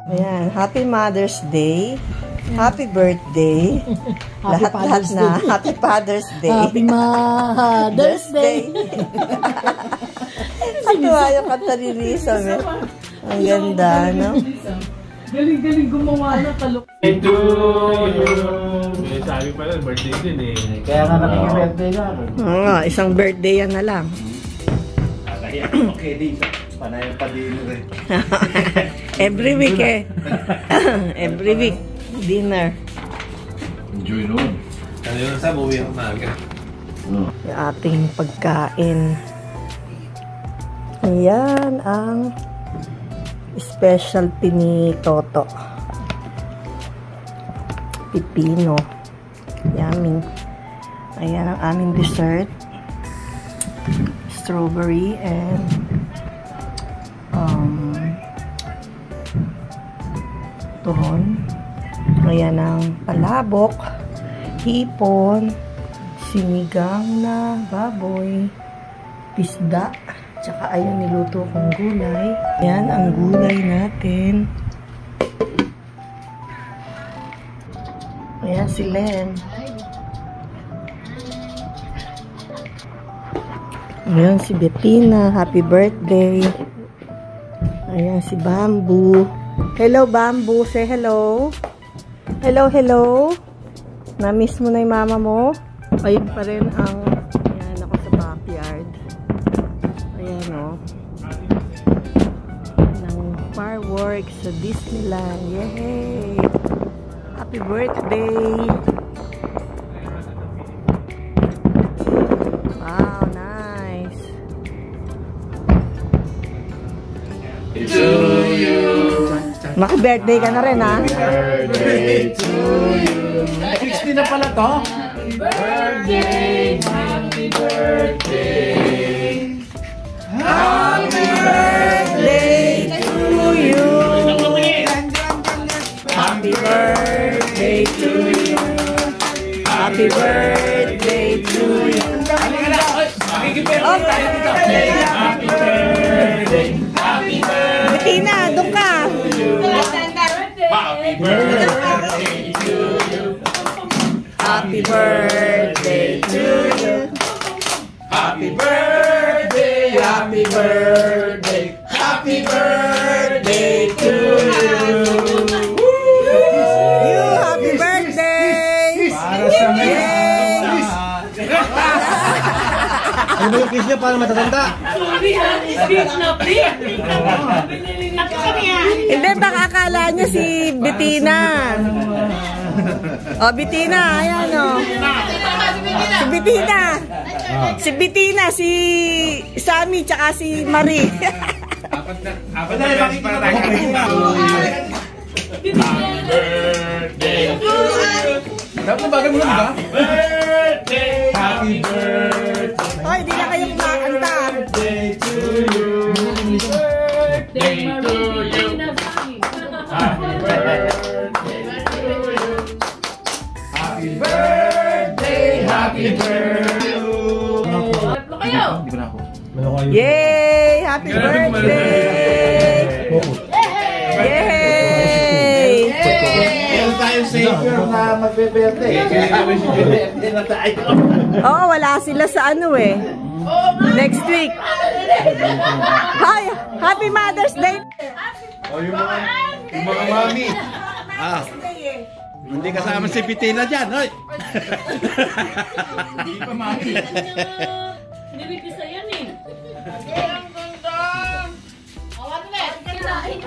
Ayan, Happy Mother's Day. Happy birthday. Lahat-lahat na. Happy Father's Day. Happy Mother's Day. Katuwa yung kanta ni Lisa. Ang ganda, no? Galing-galing gumawa ng kalok. Ito yung sabi pala, birthday din eh. Kaya nga nakikibirthday na ako. Oo, isang birthday yan na lang. Kaya okay din siya. Panay pa din rin. Every week eh. Every week. Dinner. Enjoy noon. Ano yun sa buwi ang maga? Yung ating pagkain. Ayan ang specialty ni Toto. Pipino. Yummy. Ayan ang aming dessert. Strawberry and turon. Ayan ang palabok, hipon, sinigang na baboy, pisda, tsaka ayun niluto kong gulay. Ayan ang gulay natin. Ayan si Len. Ayan si Bettina. Happy birthday. Ayan si Bamboo. Hello Bamboo. Say hello. Hello, hello. Na-miss mo na yung mama mo. Ayun pa rin ang ayan ako sa backyard. Ayan o. Ng fireworks sa Disneyland. Yay! Happy birthday! Wow, nice! To you. Maki-birthday ka na rin, ha? Birthday to you. 60 na pala to? Birthday, happy birthday. Happy birthday to you. Happy birthday to you. Happy birthday to you. Happy birthday. Happy birthday. Happy birthday. Bettina, doon ka. Happy birthday to you. Happy birthday to you. Happy birthday. Happy birthday. Happy birthday to you. You, happy birthday. Para sa mga. Ano ba yung kiss niya para matatanda? Sorry ha, speech na please. Hindi, baka akala niya si Bettina. O, Bettina, ayan o. Si Bettina. Si Bettina, si Sammy, tsaka si Marie. Apat na beses para tayo. Happy birthday. Dapat bagay mo lang ba? Happy birthday. Happy birthday. Hoy, di na kayo kumakanta. Birthday to you. Birthday to you. Happy birthday to you. Happy birthday. Happy birthday. Tatlo kayo. Hindi ko na ako. Yay! Happy birthday! Yay! Meron tayong savior na magbe-birthday. Birthday na tayo. Oo, wala sila sa ano eh. Next week. Hi! Happy Mother's Day! O yung mga mami. Ah. Hindi kasama si Bettina dyan, hoy. Hindi pa mami. Hindi bisa yan eh.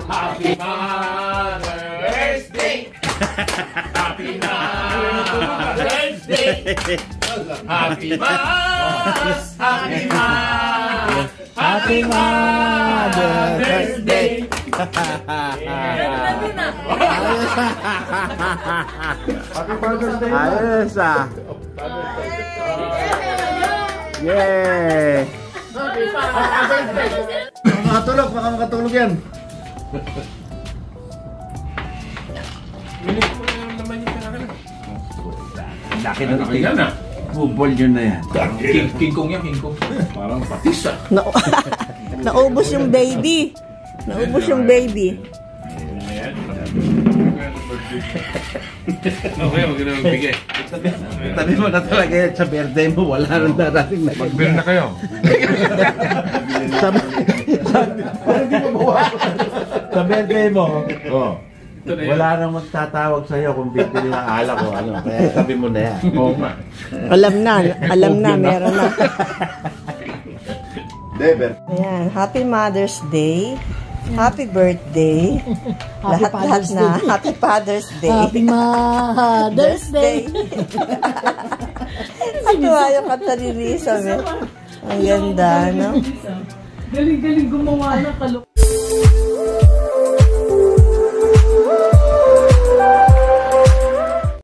Happy Mother's Day. Happy Mother's Day. Happy Mother's Happy Mother's Day. Happy Father's Day. Ayos ah. Yay! Makatulog, baka makatulog yan. Minit mo na naman yung pera na. Laki Ano na kaya na? Bubol yun na yan. King Kong yan, King Kong. Parang patis ah. Naubos yung baby. Naubos yung baby. Ayan. Okay, huwag ka na magbigay. Tabi mo na talaga yan sa birthday mo, wala nang darating na. Mag-beer na kayo. Sa birthday mo, Ito na yun. wala nang magtatawag sa'yo kung bibili ng alak o ano. Kaya sabi mo na yan. Oo nga. Alam na, meron na. Deber. Ayan, Happy Mother's Day. Happy birthday. Lahat-lahat na. Happy Father's Day. Happy Mother's Day. Natuwa yung kanta ni Risa. Ang ganda, no? Galing-galing gumawa ng kalok.